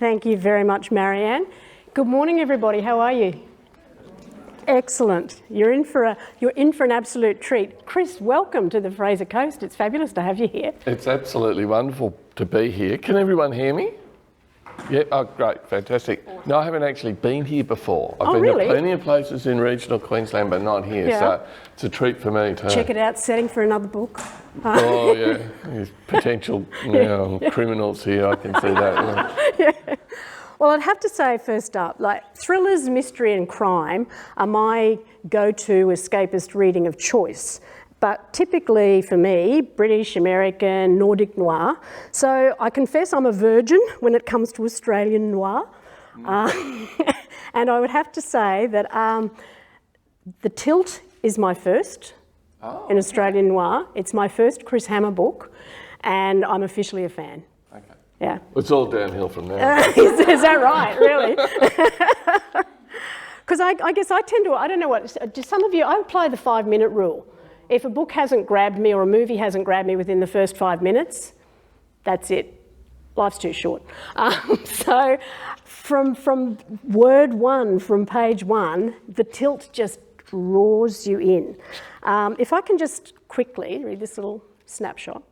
Thank you very much, Marianne. Good morning, everybody. How are you? Excellent. You're in for an absolute treat. Chris, welcome to the Fraser Coast. It's fabulous to have you here. It's absolutely wonderful to be here. Can everyone hear me? Yeah, oh great, fantastic. No, I haven't actually been here before. I've been really? to plenty of places in regional Queensland, but not here, so it's a treat for me to... Check it out, setting for another book. Oh yeah, there's potential criminals here, I can see that. Yeah. Well, I'd have to say first up, like thrillers, mystery and crime are my go-to escapist reading of choice. But typically for me, British, American, Nordic noir. So I confess I'm a virgin when it comes to Australian noir. And I would have to say that The Tilt is my first in Australian noir. It's my first Chris Hammer book and I'm officially a fan. Okay. Yeah. It's all downhill from there. Is that right, really? Because I guess I tend to, I don't know what, do some of you, I apply the 5-minute rule. If a book hasn't grabbed me or a movie hasn't grabbed me within the first 5 minutes, that's it. Life's too short. So from word one, from page one, The Tilt just draws you in. If I can just quickly read this little snapshot.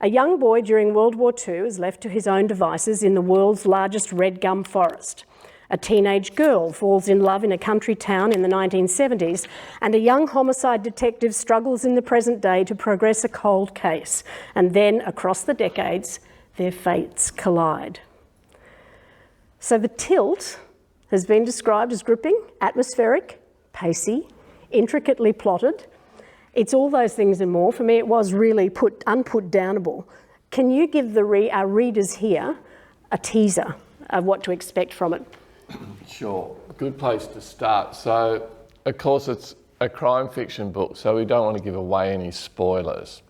A young boy during World War II is left to his own devices in the world's largest red gum forest. A teenage girl falls in love in a country town in the 1970s, and a young homicide detective struggles in the present day to progress a cold case. And then, across the decades, their fates collide. So The Tilt has been described as gripping, atmospheric, pacey, intricately plotted. It's all those things and more. For me, it was really unput-downable. Can you give our readers here a teaser of what to expect from it? Sure, good place to start. So, of course, it's a crime fiction book, so we don't want to give away any spoilers.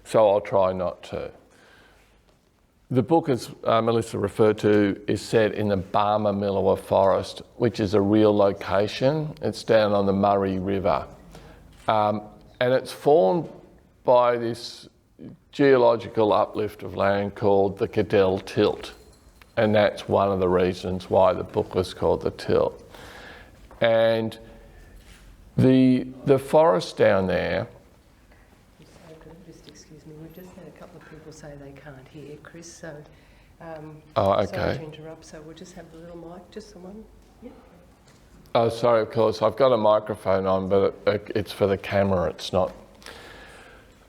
So I'll try not to. The book, as Melissa referred to, is set in the Barmah Forest, which is a real location. It's down on the Murray River. And it's formed by this geological uplift of land called the Cadell Tilt. And that's one of the reasons why the book was called The Tilt. And the forest down there... Just excuse me, we've just had a couple of people say they can't hear, Chris, so... okay. Sorry to interrupt, so we'll just have the little mic, just someone. Yep. Oh, sorry, of course. I've got a microphone on, but it's for the camera, it's not...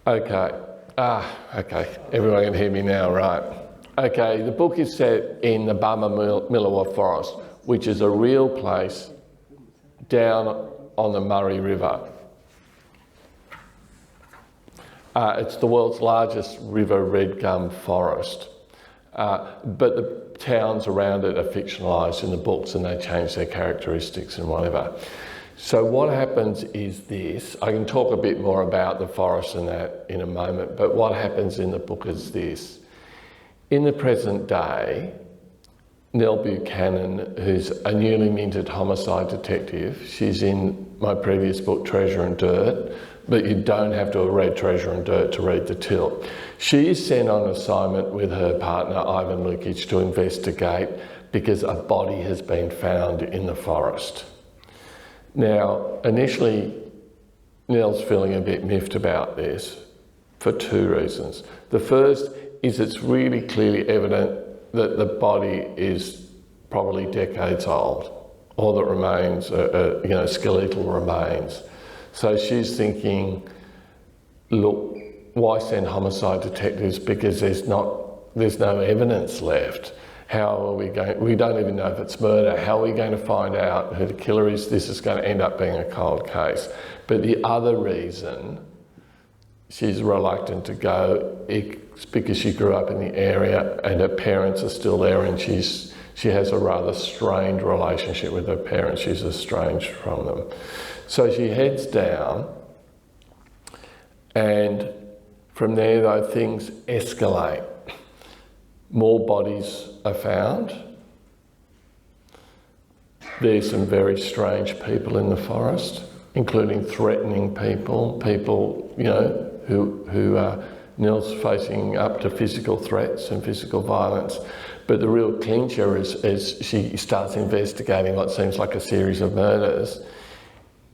Okay. Okay. Everyone can hear me now, right. Okay, the book is set in the Barmah Forest, which is a real place down on the Murray River. It's the world's largest river red gum forest, but the towns around it are fictionalised in the books and they change their characteristics and whatever. So what happens is this, I can talk a bit more about the forest and that in a moment, but what happens in the book is this. In the present day, Nell Buchanan, who's a newly minted homicide detective, she's in my previous book, Treasure and Dirt, but you don't have to have read Treasure and Dirt to read The Tilt. She is sent on assignment with her partner, Ivan Lukic, to investigate because a body has been found in the forest. Now, initially, Nell's feeling a bit miffed about this for two reasons. The first is it's really clearly evident that the body is probably decades old. All that remains are skeletal remains. So she's thinking, look, why send homicide detectives? Because there's no evidence left. How are we going? We don't even know if it's murder. How are we going to find out who the killer is? This is going to end up being a cold case. But the other reason she's reluctant to go is because she grew up in the area and her parents are still there, and she has a rather strained relationship with her parents. She's estranged from them. So she heads down, and from there, though, things escalate. More bodies are found. There's some very strange people in the forest, including threatening people, who Nell's facing up to physical threats and physical violence. But the real clincher is, as she starts investigating what seems like a series of murders,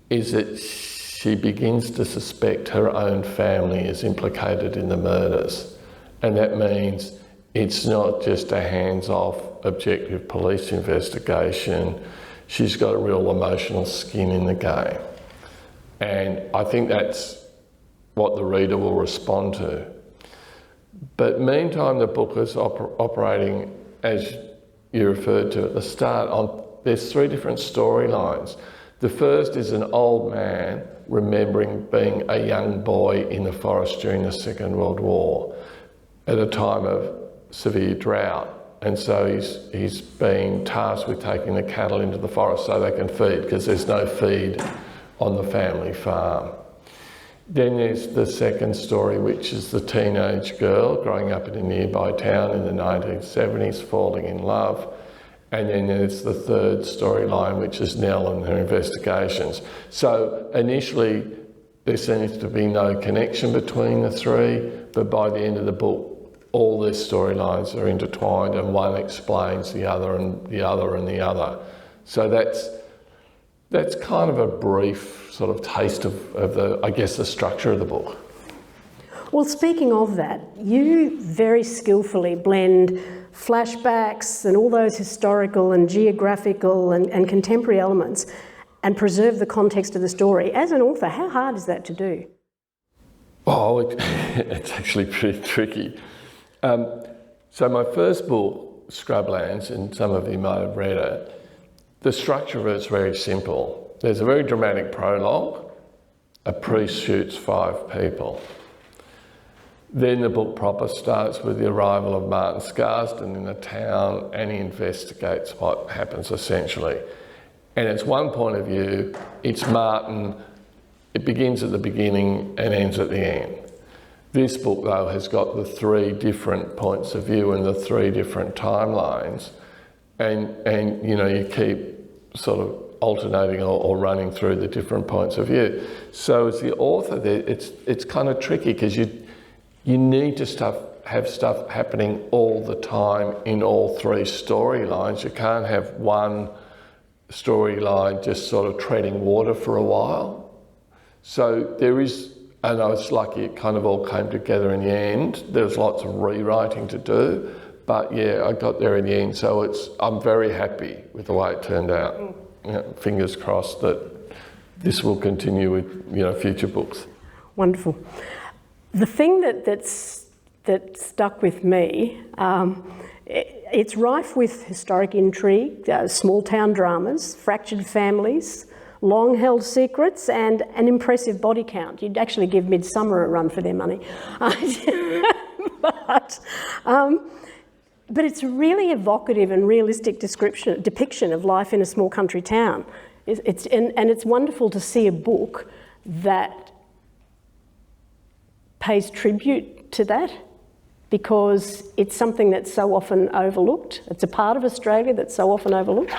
is that she begins to suspect her own family is implicated in the murders. And that means it's not just a hands-off, objective police investigation. She's got a real emotional skin in the game. And I think that's what the reader will respond to. But meantime, the book is operating, as you referred to at the start, there's three different storylines. The first is an old man remembering being a young boy in the forest during the Second World War at a time of severe drought. And so he's being tasked with taking the cattle into the forest so they can feed, because there's no feed on the family farm. Then there's the second story, which is the teenage girl growing up in a nearby town in the 1970s, falling in love. And then there's the third storyline, which is Nell and her investigations. So initially, there seems to be no connection between the three, but by the end of the book, all these storylines are intertwined and one explains the other and the other and the other. So that's kind of a brief sort of taste of the, I guess, the structure of the book. Well, speaking of that, you very skillfully blend flashbacks and all those historical and geographical and contemporary elements and preserve the context of the story. As an author, how hard is that to do? Oh, it's actually pretty tricky. So my first book, Scrublands, and some of you might have read it, the structure of it's very simple. There's a very dramatic prologue. A priest shoots 5 people. Then the book proper starts with the arrival of Martin Scarsden in the town, and he investigates what happens essentially. And it's one point of view, it's Martin, it begins at the beginning and ends at the end. This book though has got the 3 different points of view and the 3 different timelines, and you know, you keep sort of alternating or running through the different points of view. So as the author there, it's kind of tricky, because you need to have stuff happening all the time in all 3 storylines. You can't have one storyline just sort of treading water for a while. So there is, and I was lucky it kind of all came together in the end. There's lots of rewriting to do, but yeah, I got there in the end. So I'm very happy with the way it turned out. You know, fingers crossed that this will continue with future books. Wonderful. The thing that stuck with me, it's rife with historic intrigue, small town dramas, fractured families, long-held secrets, and an impressive body count. You'd actually give Midsummer a run for their money. But it's a really evocative and realistic depiction of life in a small country town. It's wonderful to see a book that pays tribute to that, because it's something that's so often overlooked. It's a part of Australia that's so often overlooked.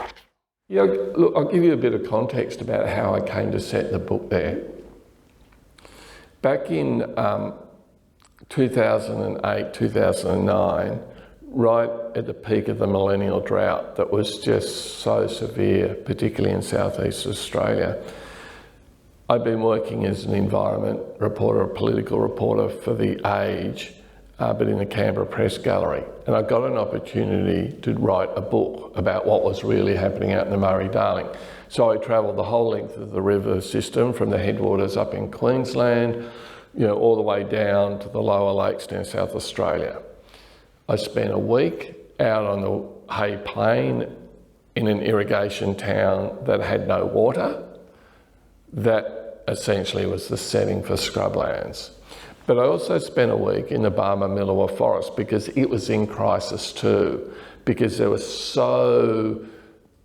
Yeah, look, I'll give you a bit of context about how I came to set the book there. Back in 2008, 2009, right at the peak of the millennial drought that was just so severe, particularly in southeast Australia, I'd been working as an environment reporter, a political reporter for The Age, but in the Canberra Press Gallery. And I got an opportunity to write a book about what was really happening out in the Murray-Darling. So I travelled the whole length of the river system, from the headwaters up in Queensland, all the way down to the lower lakes down South Australia. I spent a week out on the Hay Plain in an irrigation town that had no water. That essentially was the setting for Scrublands. But I also spent a week in the Barmah-Millawa forest, because it was in crisis too, because the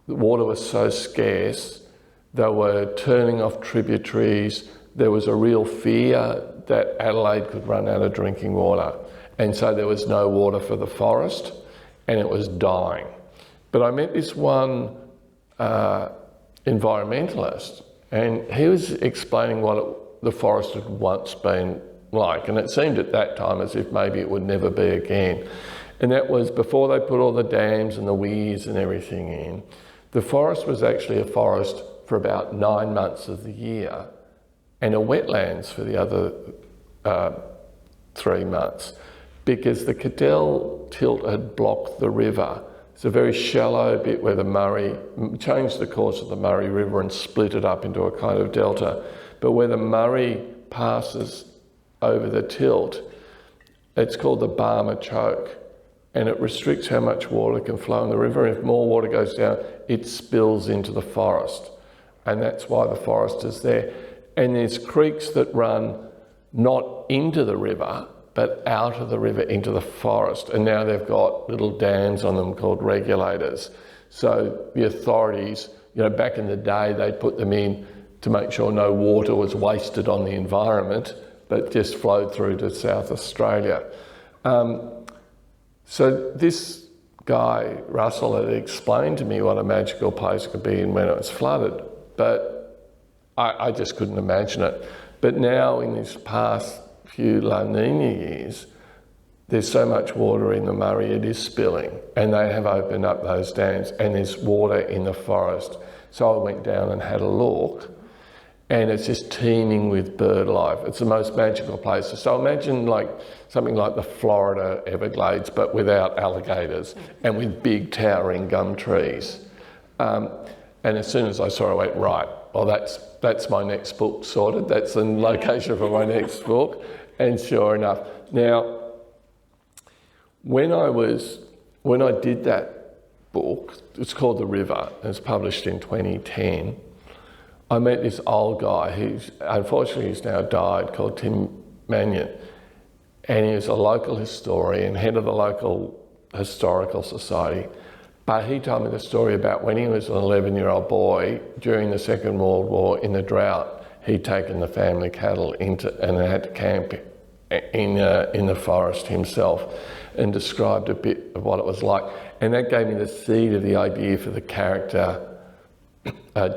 water was so scarce, they were turning off tributaries. There was a real fear that Adelaide could run out of drinking water. And so there was no water for the forest, and it was dying. But I met this one environmentalist, and he was explaining what the forest had once been like, and it seemed at that time as if maybe it would never be again. And that was before they put all the dams and the weirs and everything in. The forest was actually a forest for about 9 months of the year and a wetlands for the other 3 months, because the Cadell tilt had blocked the river. It's a very shallow bit where the Murray changed the course of the Murray River and split it up into a kind of delta. But where the Murray passes over the tilt, it's called the Barmer Choke, and it restricts how much water can flow in the river. If more water goes down, it spills into the forest, and that's why the forest is there. And there's creeks that run not into the river, but out of the river into the forest. And now they've got little dams on them called regulators. So the authorities, back in the day, they put them in to make sure no water was wasted on the environment, but just flowed through to South Australia. So this guy, Russell, had explained to me what a magical place could be and when it was flooded, but I just couldn't imagine it. But now in this past few La Nina years, there's so much water in the Murray, it is spilling, and they have opened up those dams, and there's water in the forest. So I went down and had a look, and it's just teeming with bird life. It's the most magical place. So imagine like something like the Florida Everglades, but without alligators and with big towering gum trees. And as soon as I saw it, I went, right, well, that's my next book sorted. That's the location for my next book. And sure enough. Now, when I did that book, it's called The River, and it's published in 2010, I met this old guy who's, unfortunately, he's now died, called Tim Mannion. And he was a local historian, head of the local historical society. But he told me the story about when he was an 11-year-old boy during the Second World War in the drought, he'd taken the family cattle into, and they had to camp in the forest himself, and described a bit of what it was like. And that gave me the seed of the idea for the character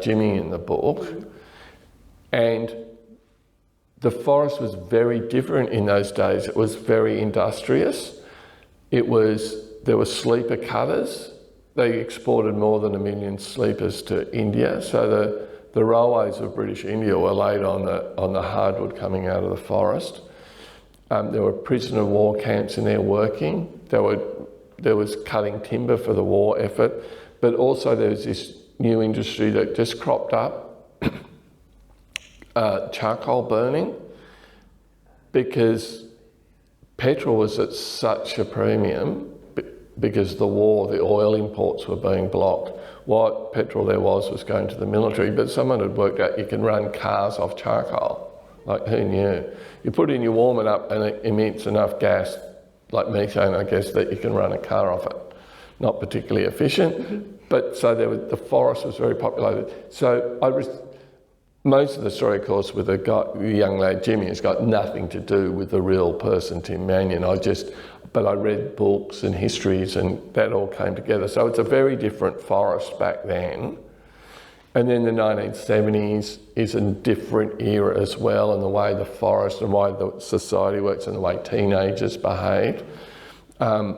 Jimmy in the book. And the forest was very different in those days. It was very industrious. There were sleeper cutters. They exported more than 1 million sleepers to India. So the railways of British India were laid on the hardwood coming out of the forest. There were prisoner of war camps in there working. There was cutting timber for the war effort, but also there was this new industry that just cropped up, charcoal burning, because petrol was at such a premium because the war, the oil imports were being blocked. What petrol there was going to the military, but someone had worked out you can run cars off charcoal. Like, who knew? You put in your warming up and it emits enough gas, like methane, I guess, that you can run a car off it. Not particularly efficient, but so the forest was very populated. So most of the story, of course, with the young lad Jimmy has got nothing to do with the real person Tim Mannion. But I read books and histories, and that all came together. So it's a very different forest back then. And then the 1970s is a different era as well, in the way the forest and why the society works and the way teenagers behave, and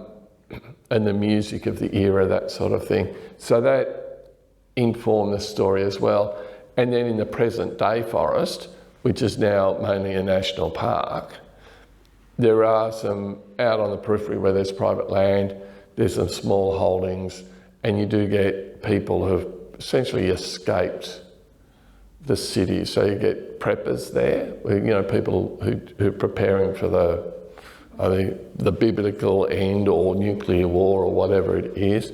the music of the era, that sort of thing. So that informed the story as well. And then in the present day forest, which is now mainly a national park, there are some, out on the periphery where there's private land, there's some small holdings, and you do get people who've essentially escaped the city. So you get preppers there, people who are preparing for the biblical end or nuclear war or whatever it is.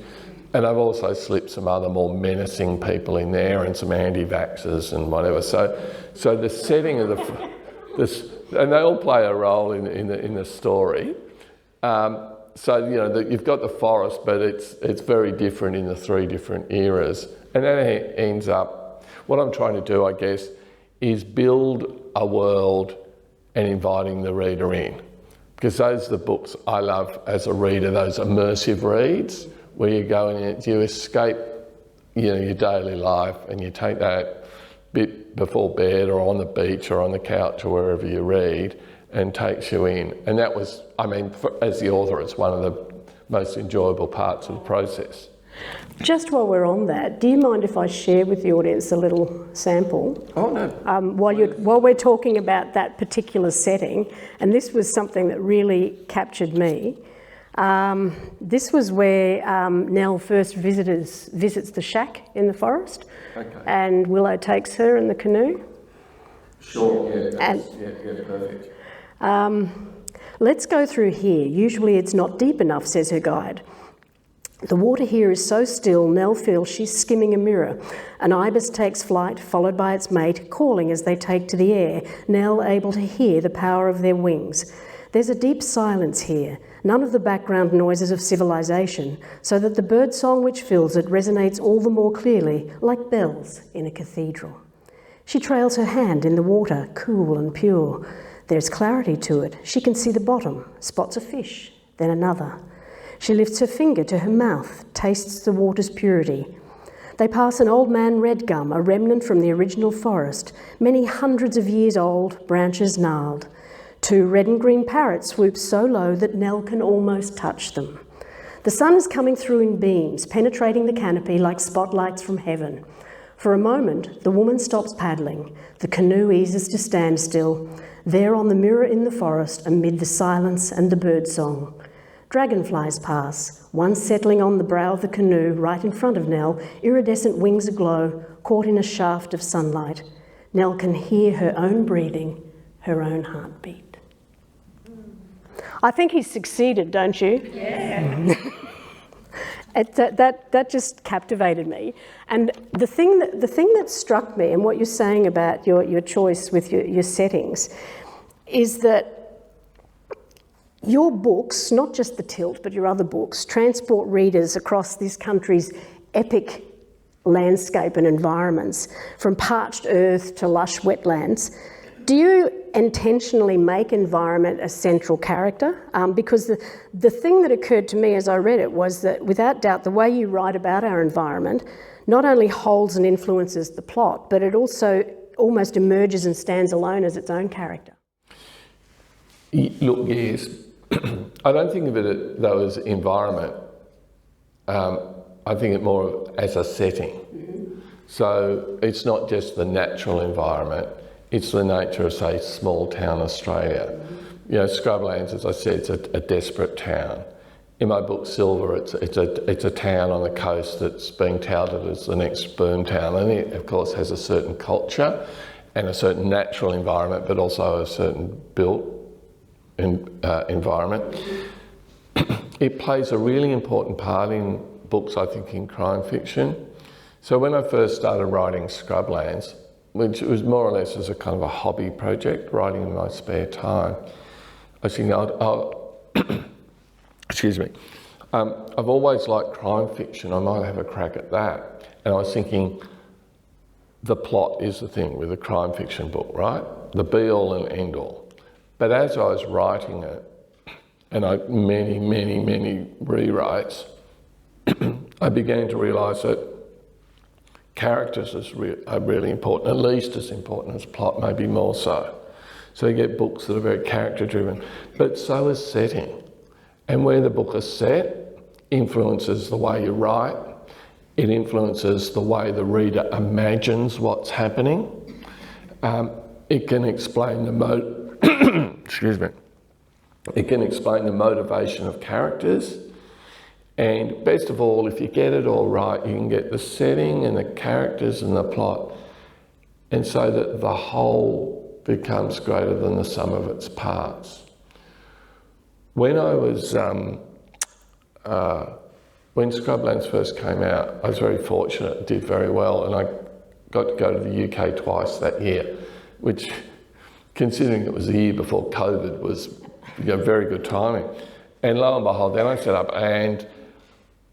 And I've also slipped some other more menacing people in there and some anti-vaxxers and whatever. So the setting of and they all play a role in the story. You've got the forest, but it's very different in the 3 different eras. And that ends up, what I'm trying to do, I guess, is build a world and inviting the reader in. Because those are the books I love as a reader, those immersive reads, where you go in, you escape, your daily life, and you take that bit before bed or on the beach or on the couch or wherever you read, and takes you in. And that was, I mean, as the author, it's one of the most enjoyable parts of the process. Just while we're on that, do you mind if I share with the audience a little sample? Oh, no. While we're talking about that particular setting, and this was something that really captured me. This was where Nell first visits the shack in the forest, and Willow takes her in the canoe. Sure, yeah, perfect. Let's go through here. Usually it's not deep enough, says her guide. The water here is so still, Nell feels she's skimming a mirror. An ibis takes flight, followed by its mate, calling as they take to the air, Nell able to hear the power of their wings. There's a deep silence here, none of the background noises of civilization, so that the bird song which fills it resonates all the more clearly, like bells in a cathedral. She trails her hand in the water, cool and pure. There's clarity to it. She can see the bottom, spots a fish, then another. She lifts her finger to her mouth, tastes the water's purity. They pass an old man red gum, a remnant from the original forest, many hundreds of years old, branches gnarled. 2 red and green parrots swoop so low that Nell can almost touch them. The sun is coming through in beams, penetrating the canopy like spotlights from heaven. For a moment, the woman stops paddling. The canoe eases to standstill, there on the mirror in the forest, amid the silence and the bird song. Dragonflies pass, one settling on the brow of the canoe right in front of Nell, iridescent wings aglow, caught in a shaft of sunlight. Nell can hear her own breathing, her own heartbeat. I think he's succeeded, don't you? Yeah. That just captivated me. And the thing that struck me, and what you're saying about your choice with your settings, is that your books, not just The Tilt, but your other books, transport readers across this country's epic landscape and environments, from parched earth to lush wetlands. Do you intentionally make environment a central character? Because the thing that occurred to me as I read it was that, without doubt, the way you write about our environment not only holds and influences the plot, but it also almost emerges and stands alone as its own character. Look, yes. I don't think of it though as environment. I think it more as a setting. Mm-hmm. So it's not just the natural environment, it's the nature of, say, small town Australia. Mm-hmm. You know, Scrublands, as I said, it's a desperate town. In my book Silver, it's a town on the coast that's being touted as the next boom town, and it of course has a certain culture and a certain natural environment, but also a certain built environment. It plays a really important part in books, I think, in crime fiction. So when I first started writing Scrublands, which was more or less as a kind of a hobby project, writing in my spare time, I was thinking, excuse me, I've always liked crime fiction, I might have a crack at that. And I was thinking, the plot is the thing with a crime fiction book, right? The be all and end all. But as I was writing it, and many rewrites, I began to realise that characters are really important, at least as important as plot, maybe more so. So you get books that are very character driven, but so is setting. And where the book is set influences the way you write, it influences the way the reader imagines what's happening. It can explain excuse me. It can explain the motivation of characters, and best of all, if you get it all right, you can get the setting and the characters and the plot, and so that the whole becomes greater than the sum of its parts. When I was, when Scrublands first came out, I was very fortunate, it did very well, and I got to go to the UK twice that year, which, considering it was the year before COVID, was very good timing. And lo and behold, then I set up, and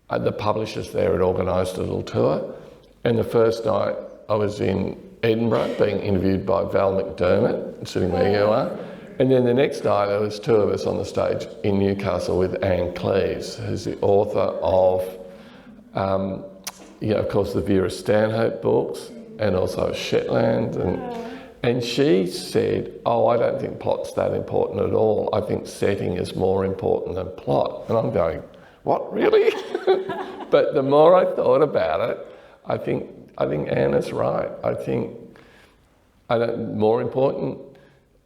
the publishers there had organised a little tour, and the first night I was in Edinburgh being interviewed by Val McDermott, sitting where you are, and then the next night there was 2 of us on the stage in Newcastle with Anne Cleves, who's the author of, of course, the Vera Stanhope books, and also Shetland, And she said, oh, I don't think plot's that important at all. I think setting is more important than plot. And I'm going, what, really? But the more I thought about it, I think Anna's right. I think more important,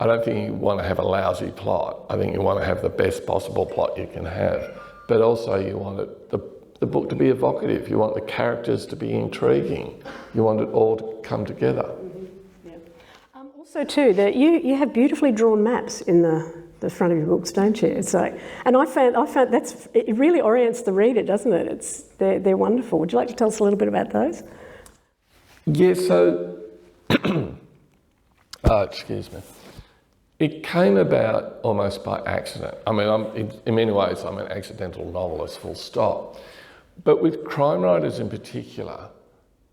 I don't think you want to have a lousy plot. I think you want to have the best possible plot you can have. But also you want the book to be evocative. You want the characters to be intriguing. You want it all to come together. Yeah. Also too, that you have beautifully drawn maps in the front of your books, don't you? It's like, and I found it really orients the reader, doesn't it? They're wonderful. Would you like to tell us a little bit about those? Yeah, so, excuse me. It came about almost by accident. I mean, in many ways, I'm an accidental novelist, full stop. But with crime writers in particular,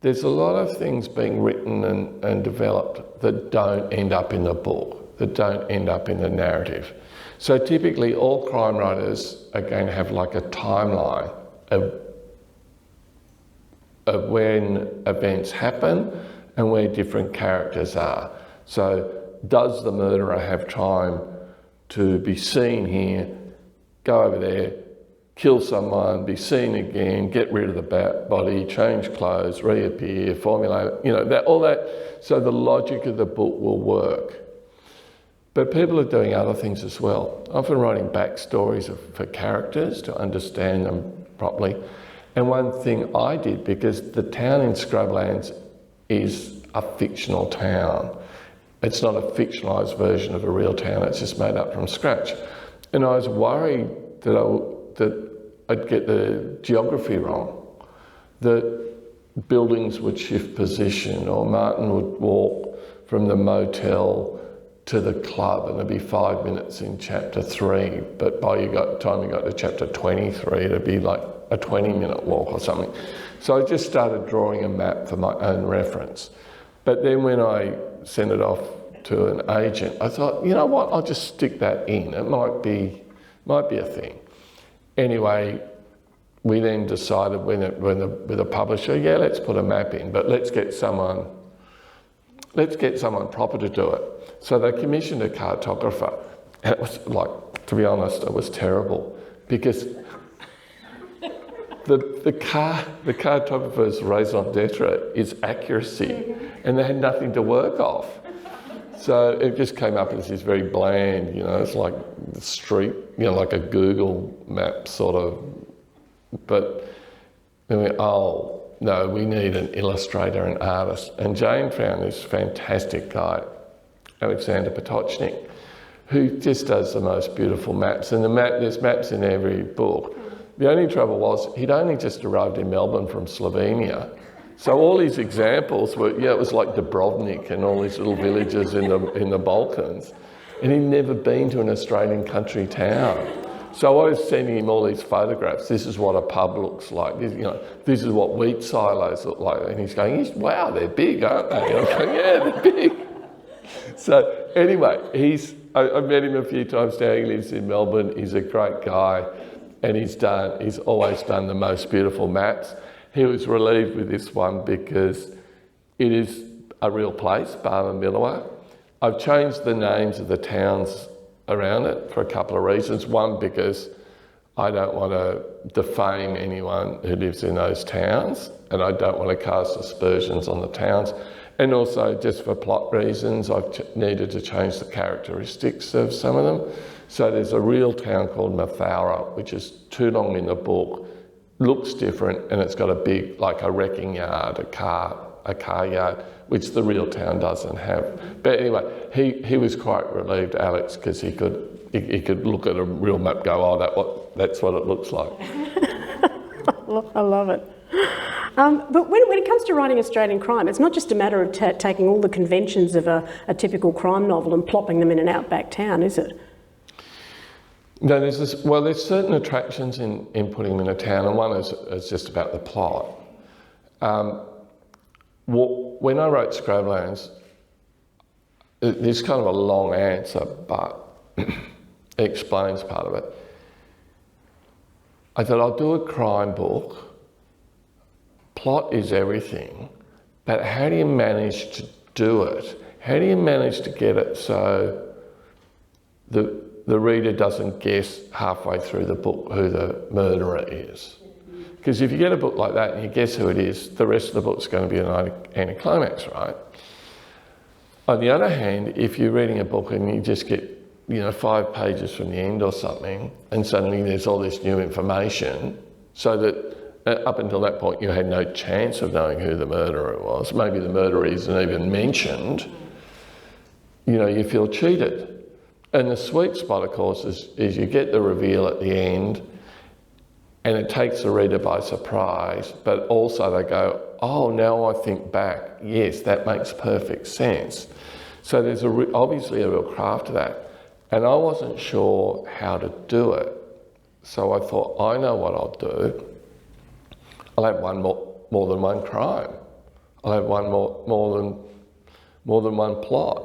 there's a lot of things being written and developed that don't end up in the book, that don't end up in the narrative. So typically, all crime writers are going to have like a timeline of when events happen and where different characters are. So does the murderer have time to be seen here, go over there, kill someone, be seen again, get rid of the body, change clothes, reappear, formulate, all that. So the logic of the book will work. But people are doing other things as well, often writing backstories for characters to understand them properly. And one thing I did, because the town in Scrublands is a fictional town. It's not a fictionalised version of a real town, it's just made up from scratch. And I was worried that I'd get the geography wrong, that buildings would shift position, or Martin would walk from the motel to the club and it'd be 5 minutes in chapter 3, but by the time you got to chapter 23, it'd be like a 20-minute walk or something. So I just started drawing a map for my own reference. But then when I sent it off to an agent, I thought, you know what, I'll just stick that in. It might be a thing. Anyway, we then decided with a publisher, yeah, let's put a map in, but let's get someone proper to do it. So they commissioned a cartographer, and it was like, to be honest, it was terrible, because the cartographer's raison d'etre is accuracy, and they had nothing to work off. So it just came up as this very bland, it's like the street, like a Google map sort of. But then we no, we need an illustrator, an artist. And Jane found this fantastic guy, Alexander Potocznik, who just does the most beautiful maps. And there's maps in every book. The only trouble was he'd only just arrived in Melbourne from Slovenia. So all these examples were, it was like Dubrovnik and all these little villages in the Balkans. And he'd never been to an Australian country town. So I was sending him all these photographs. This is what a pub looks like. This is what wheat silos look like. And he's going, wow, they're big, aren't they? And I'm going, yeah, they're big. So anyway, I met him a few times now. He lives in Melbourne. He's a great guy. And he's always done the most beautiful maps. He was relieved with this one because it is a real place, Barwon. I've changed the names of the towns around it for a couple of reasons. One, because I don't want to defame anyone who lives in those towns, and I don't want to cast aspersions on the towns. And also, just for plot reasons, I've needed to change the characteristics of some of them. So there's a real town called Mathaura, which is too long in the book, looks different, and it's got a big, like a wrecking yard, a car yard, which the real town doesn't have. But anyway, he was quite relieved, Alex, because he could look at a real map and go, that's what it looks like. I love it. But when it comes to writing Australian crime, it's not just a matter of taking all the conventions of a typical crime novel and plopping them in an outback town, is it? No, there's certain attractions in putting them in a town, and one is just about the plot. When I wrote Scrublands, there's kind of a long answer, but it explains part of it. I thought, I'll do a crime book. Plot is everything, but how do you manage to do it? how do you manage to get it so the reader doesn't guess halfway through the book who the murderer is? Because if you get a book like that and you guess who it is, the rest of the book's going to be an anticlimax, right? On the other hand, if you're reading a book and you just get, 5 pages from the end or something, and suddenly there's all this new information, so that up until that point you had no chance of knowing who the murderer was, maybe the murderer isn't even mentioned, you feel cheated. And the sweet spot, of course, is you get the reveal at the end, and it takes the reader by surprise, but also they go, oh, now I think back, yes, that makes perfect sense. So there's obviously a real craft to that. And I wasn't sure how to do it. So I thought, I know what I'll do. I'll have more than one crime. I'll have more than one plot.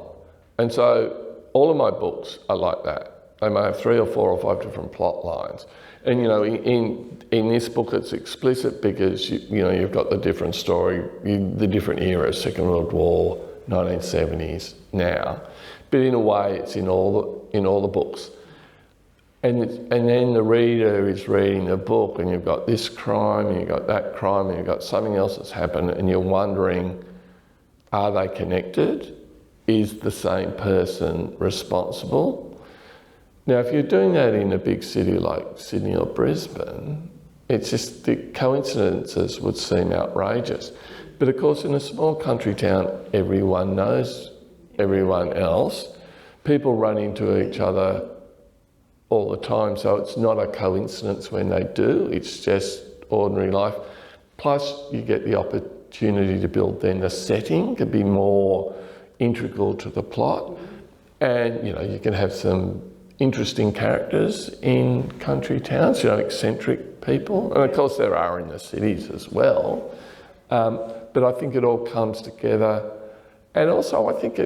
And so all of my books are like that. They may have 3 or 4 or 5 different plot lines. And in this book it's explicit because you've got the different story, the different eras, Second World War, 1970s, now. But in a way it's in all the books. And then the reader is reading the book and you've got this crime and you've got that crime and you've got something else that's happened and you're wondering, are they connected? Is the same person responsible? Now, if you're doing that in a big city like Sydney or Brisbane, it's just the coincidences would seem outrageous. But of course, in a small country town, everyone knows everyone else. People run into each other all the time, so it's not a coincidence when they do, it's just ordinary life. Plus, you get the opportunity to build then the setting, to be more integral to the plot. And, you can have some interesting characters in country towns, eccentric people. And of course there are in the cities as well. But I think it all comes together. And also I think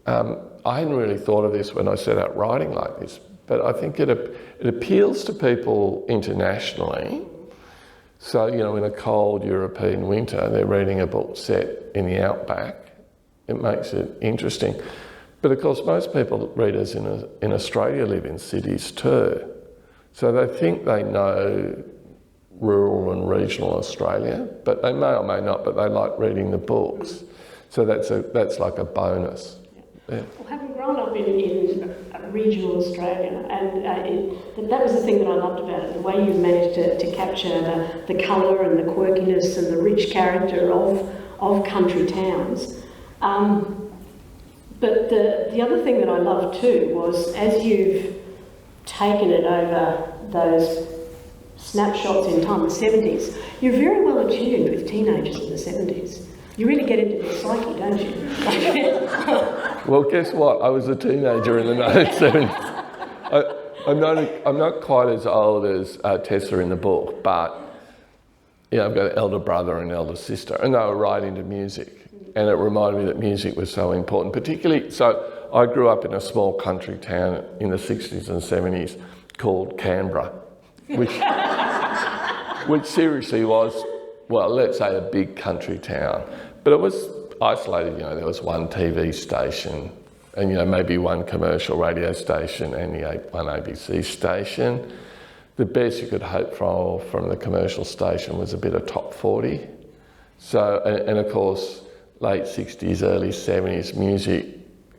I hadn't really thought of this when I set out writing like this, but I think it appeals to people internationally. So, in a cold European winter, they're reading a book set in the outback. It makes it interesting. But of course, most readers in Australia live in cities too. So they think they know rural and regional Australia, but they may or may not, but they like reading the books. So that's like a bonus. Yeah. Well, having grown up in regional Australia, and that was the thing that I loved about it, the way you managed to capture the colour and the quirkiness and the rich character of country towns. But the other thing that I loved too was, as you've taken it over those snapshots in time, the 70s, you're very well attuned with teenagers in the 70s. You really get into their psyche, don't you? Well, guess what? I was a teenager in the 1970s. I'm not quite as old as Tessa in the book, but I've got an elder brother and an elder sister, and they were right into music. And it reminded me that music was so important, particularly, so I grew up in a small country town in the 60s and 70s called Canberra, which seriously was, well, let's say a big country town. But it was isolated, there was one TV station and, maybe one commercial radio station and one ABC station. The best you could hope for from the commercial station was a bit of top 40. So, and of course, late 60s, early 70s, music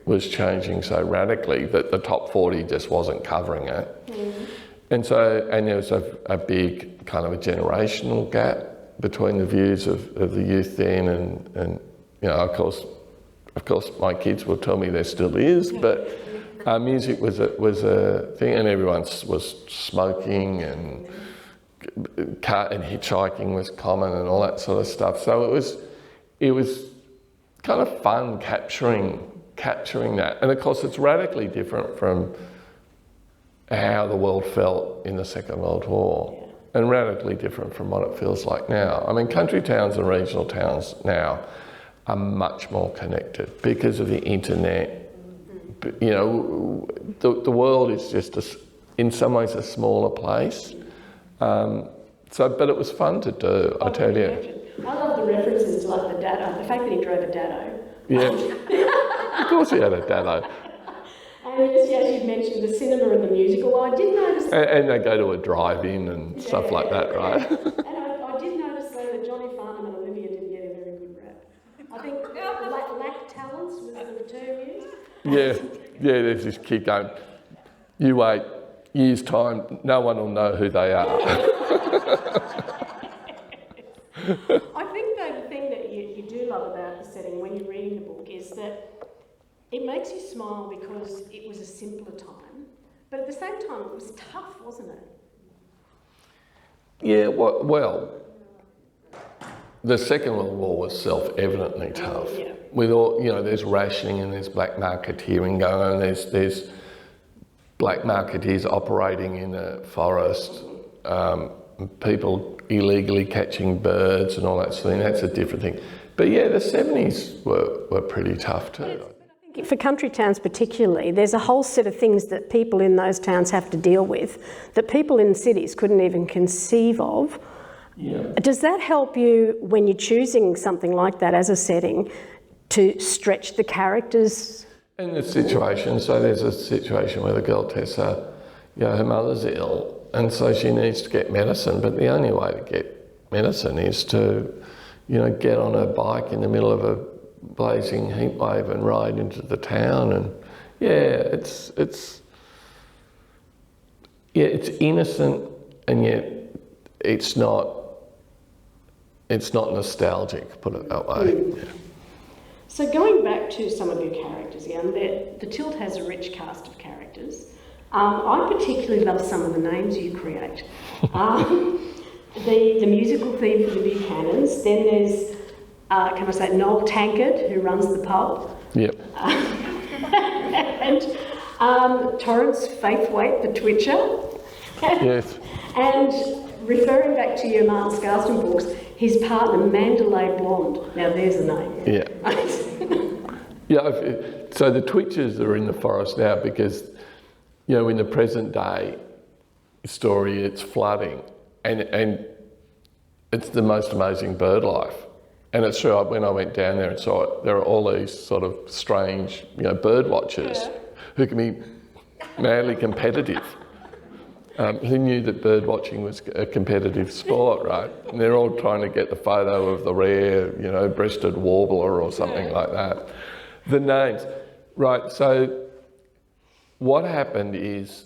was changing so radically that the top 40 just wasn't covering it. Mm-hmm. And there was a big kind of a generational gap between the views of the youth then and of course my kids will tell me there still is, but music was a thing, and everyone was smoking and hitchhiking was common and all that sort of stuff. So it was kind of fun capturing that. And of course it's radically different from how the world felt in the Second World War, and radically different from what it feels like now. I mean, country towns and regional towns now are much more connected because of the internet. The world is just in some ways a smaller place. But it was fun to do, I tell you. I love the references to like the fact that he drove a Dado. Yeah. course he had a dado. And as you mentioned, the cinema and the musical, I did notice... And they go to a drive-in and stuff like that, right? And I did notice, though, that Johnny Farnham and Olivia didn't get a very good rap. I think lack talents was the term used. Yeah, there's this kid going, you wait, years' time, no one will know who they are. I think, though, the thing that you do love about the setting when you're reading the book is that it makes you smile because it was a simpler time, but at the same time it was tough, wasn't it? Yeah, well, the Second World War was self-evidently tough. Yeah. With all, there's rationing and there's black marketeering going on, there's black marketeers operating in a forest, people illegally catching birds and all that sort of thing. That's a different thing. But yeah, the 70s were pretty tough too. I think for country towns particularly, there's a whole set of things that people in those towns have to deal with that people in cities couldn't even conceive of. Yeah. Does that help you when you're choosing something like that as a setting to stretch the characters? In the situation, so there's a situation where the girl Tessa, her mother's ill, and so she needs to get medicine, but the only way to get medicine is to, get on a bike in the middle of a blazing heat wave and ride into the town, and it's innocent, and yet it's not nostalgic, put it that way. Yeah. So going back to some of your characters, Ian, the Tilt has a rich cast of characters. I particularly love some of the names you create. The musical theme for the Buchanans, then there's, can I say, Noel Tankard, who runs the pub. Yep. And Torrance Faithwaite, the Twitcher. Yes. And referring back to your Martin Scarsden books, his partner, Mandalay Blonde. Now there's a name. Yeah. So the Twitchers are in the forest now because, in the present day story, it's flooding and it's the most amazing bird life. And it's true, when I went down there and saw it, there are all these sort of strange, bird watchers who can be madly competitive. Who knew that bird watching was a competitive sport, right? And they're all trying to get the photo of the rare, breasted warbler or something like that. The names, right, so what happened is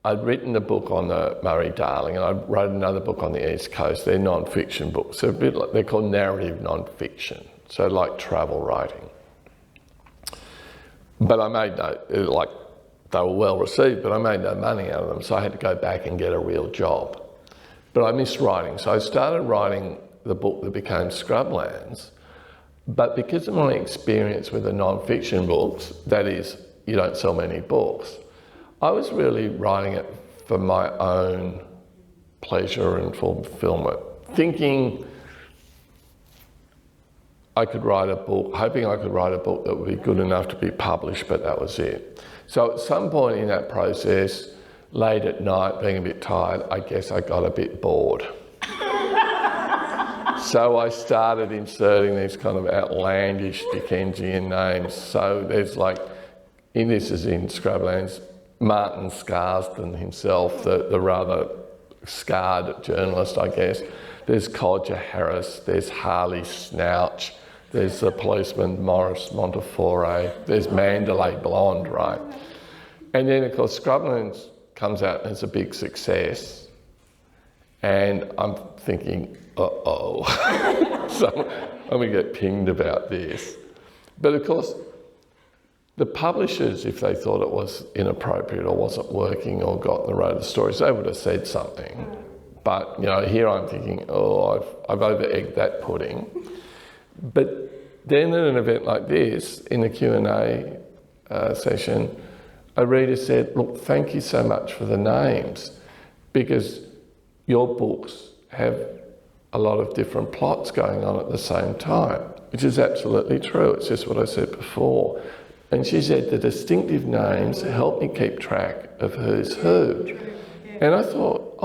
I'd written a book on the Murray-Darling and I wrote another book on the East Coast. They're non-fiction books. They're a bit like, they're called narrative non-fiction, so like travel writing. But I made they were well received, but I made no money out of them, so I had to go back and get a real job. But I missed writing, so I started writing the book that became Scrublands. But because of my experience with the non-fiction books, that is, you don't sell many books, I was really writing it for my own pleasure and fulfillment, thinking I could write a book, hoping I could write a book that would be good enough to be published, but that was it. So at some point in that process, late at night, being a bit tired, I guess I got a bit bored. So I started inserting these kind of outlandish Dickensian names. So there's this is in Scrublands, Martin Scarsden himself, the rather scarred journalist, I guess. There's Codger Harris, there's Harley Snouch, there's the policeman Maurice Montefiore, there's Mandalay Blonde, right? And then, of course, Scrublands comes out and it's a big success. And I'm thinking, uh-oh. So I'm going to get pinged about this. But of course, the publishers, if they thought it was inappropriate or wasn't working or got in the road of the stories, they would have said something. But, here I'm thinking, I've over-egged that pudding. But then at an event like this, in the Q&A session, a reader said, look, thank you so much for the names, because your books have a lot of different plots going on at the same time, which is absolutely true. It's just what I said before. And she said the distinctive names help me keep track of who's who. And I thought,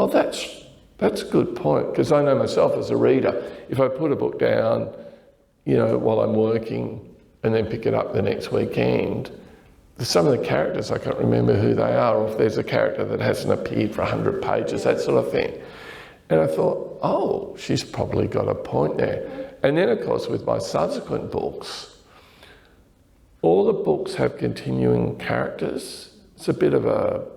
that's a good point, because I know myself as a reader, if I put a book down, while I'm working and then pick it up the next weekend, some of the characters, I can't remember who they are, or if there's a character that hasn't appeared for 100 pages, that sort of thing. And I thought, oh, she's probably got a point there. And then, of course, with my subsequent books, all the books have continuing characters. It's a bit of a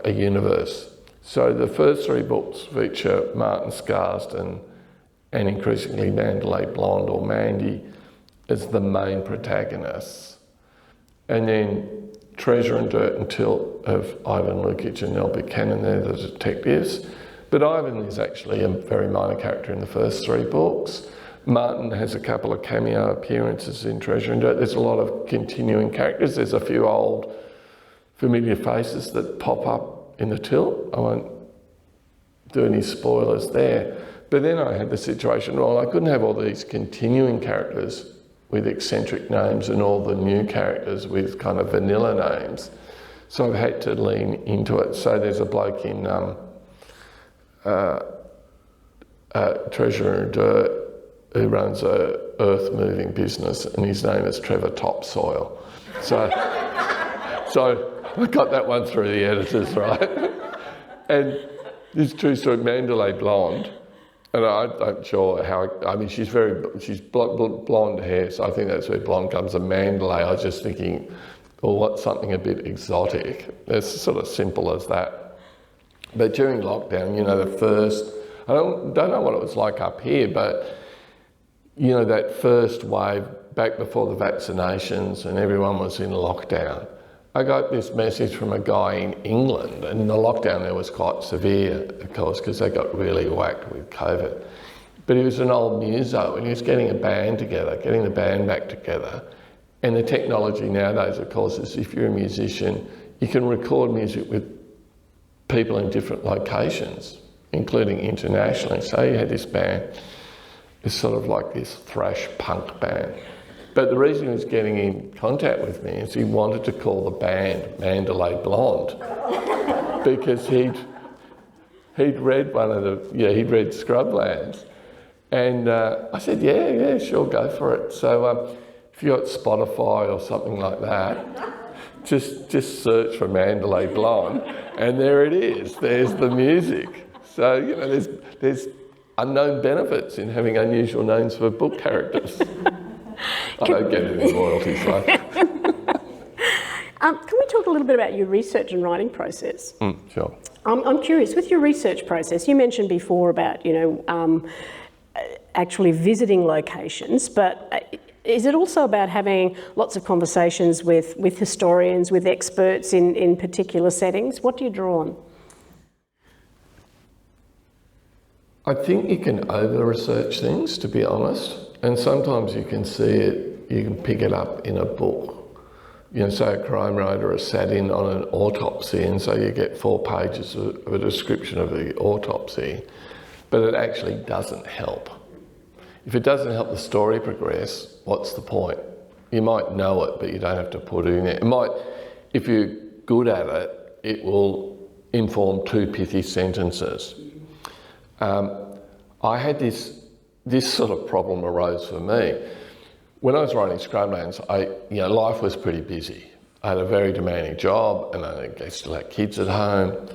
universe. So the first 3 books feature Martin Scarsden and increasingly Mandalay Blonde, or Mandy, as the main protagonists. And then Treasure and Dirt and Tilt of Ivan Lukic and Nell Buchanan, they're the detectives. But Ivan is actually a very minor character in the first 3 books. Martin has a couple of cameo appearances in Treasure and Dirt. There's a lot of continuing characters. There's a few old familiar faces that pop up in the Tilt. I won't do any spoilers there. But then I had the situation, well, I couldn't have all these continuing characters with eccentric names and all the new characters with kind of vanilla names. So I've had to lean into it. So there's a bloke in Treasure and Dirt who runs a earth-moving business, and his name is Trevor Topsoil. So I got that one through the editors, right? And this true story, Mandalay Blonde, and I'm sure how, I mean, she's blonde hair, so I think that's where blonde comes. And Mandalay, I was just thinking, well, what's something a bit exotic? It's sort of simple as that. But during lockdown, you know, the first, I don't know what it was like up here, but, you know, that first wave back before the vaccinations and everyone was in lockdown, I got this message from a guy in England, and the lockdown there was quite severe, of course, because they got really whacked with COVID. But he was an old muso, and he was getting a band together, getting the band back together. And the technology nowadays, of course, is if you're a musician, you can record music with people in different locations, including internationally. So he had this band, it's sort of like this thrash punk band. But the reason he was getting in contact with me is he wanted to call the band Mandalay Blonde, because he'd read he'd read Scrublands. And I said, yeah, sure, go for it. So if you got Spotify or something like that, just search for Mandalay Blonde, and there it is. There's the music. So, you know, there's unknown benefits in having unusual names for book characters. I don't get any royalties, though. Can we talk a little bit about your research and writing process? Sure. I'm curious, with your research process, you mentioned before about, you know, actually visiting locations, but is it also about having lots of conversations with historians, with experts in particular settings? What do you draw on? I think you can over-research things, to be honest, and sometimes you can see it, you can pick it up in a book. You know, say a crime writer has sat in on an autopsy, and so you get 4 pages of a description of the autopsy, but it actually doesn't help. If it doesn't help the story progress, what's the point? You might know it, but you don't have to put it in there. It might, if you're good at it, it will inform 2 pithy sentences. I had this sort of problem arose for me. When I was writing Scrublands, life was pretty busy. I had a very demanding job, and I still had kids at home,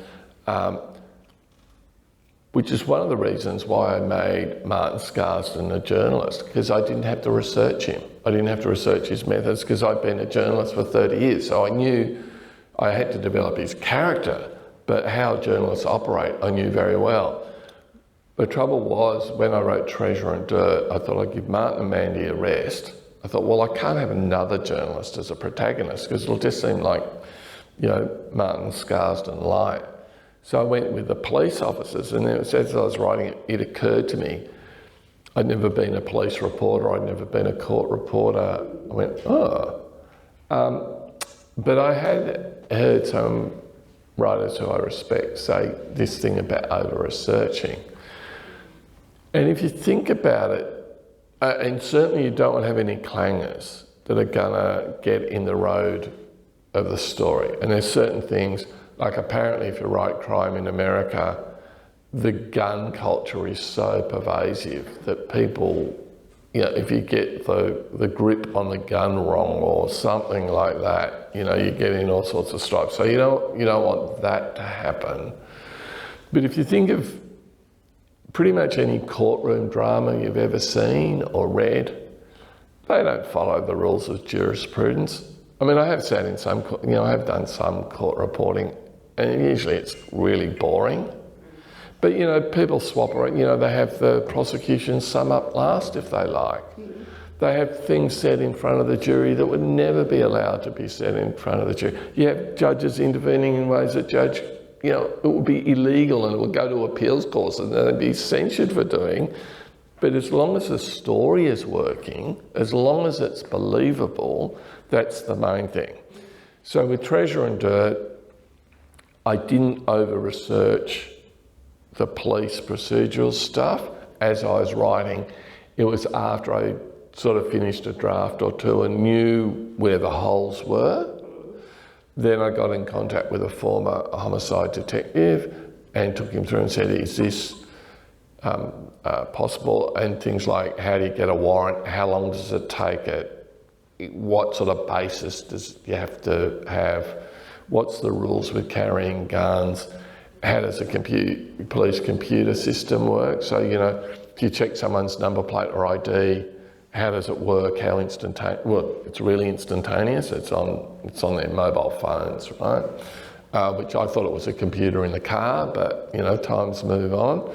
which is one of the reasons why I made Martin Scarsden a journalist, because I didn't have to research him. I didn't have to research his methods, because I'd been a journalist for 30 years, so I knew I had to develop his character, but how journalists operate, I knew very well. The trouble was, when I wrote Treasure and Dirt, I thought I'd give Martin and Mandy a rest. I thought, well, I can't have another journalist as a protagonist, because it'll just seem like, you know, Martin Scarsden light. So I went with the police officers, and then as I was writing it, it occurred to me, I'd never been a police reporter, I'd never been a court reporter. I went, but I had heard some writers who I respect say this thing about over-researching. And if you think about it, and certainly you don't want to have any clangers that are gonna get in the road of the story. And there's certain things, like apparently if you write crime in America, the gun culture is so pervasive that people, if you get the grip on the gun wrong or something like that, you get in all sorts of stripes. So you don't want that to happen. But if you think of pretty much any courtroom drama you've ever seen or read, they don't follow the rules of jurisprudence. I mean, I have sat in some, I have done some court reporting, and usually it's really boring. But, people swap around, they have the prosecution sum up last if they like. They have things said in front of the jury that would never be allowed to be said in front of the jury. You have judges intervening in ways that it would be illegal and it would go to appeals courts and they'd be censured for doing. But as long as the story is working, as long as it's believable, that's the main thing. So with Treasure and Dirt, I didn't over-research the police procedural stuff as I was writing. It was after I sort of finished a draft or two and knew where the holes were. Then I got in contact with a former homicide detective and took him through and said, is this possible? And things like, how do you get a warrant? How long does it take it? What sort of basis does you have to have? What's the rules with carrying guns? How does a police computer system work? So, if you check someone's number plate or ID, how does it work? How instantaneous? Well, it's really instantaneous. It's on their mobile phones, right? Which I thought it was a computer in the car, but, times move on.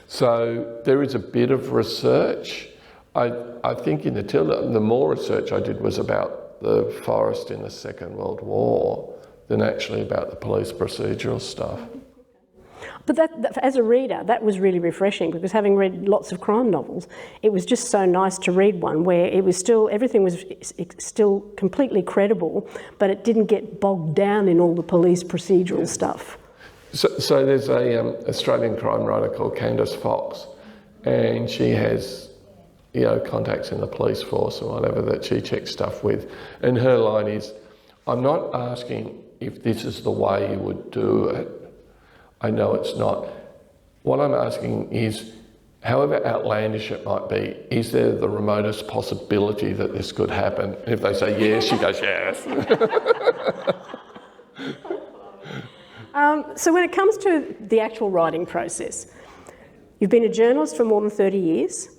So there is a bit of research. I think in the more research I did was about the forest in the Second World War than actually about the police procedural stuff. But that, as a reader, that was really refreshing, because having read lots of crime novels, it was just so nice to read one where it was everything was still completely credible, but it didn't get bogged down in all the police procedural stuff. So there's a Australian crime writer called Candice Fox, and she has contacts in the police force or whatever that she checks stuff with, and her line is, I'm not asking if this is the way you would do it. I know it's not. What I'm asking is, however outlandish it might be, is there the remotest possibility that this could happen? And if they say yes, she goes, yes. So when it comes to the actual writing process, you've been a journalist for more than 30 years,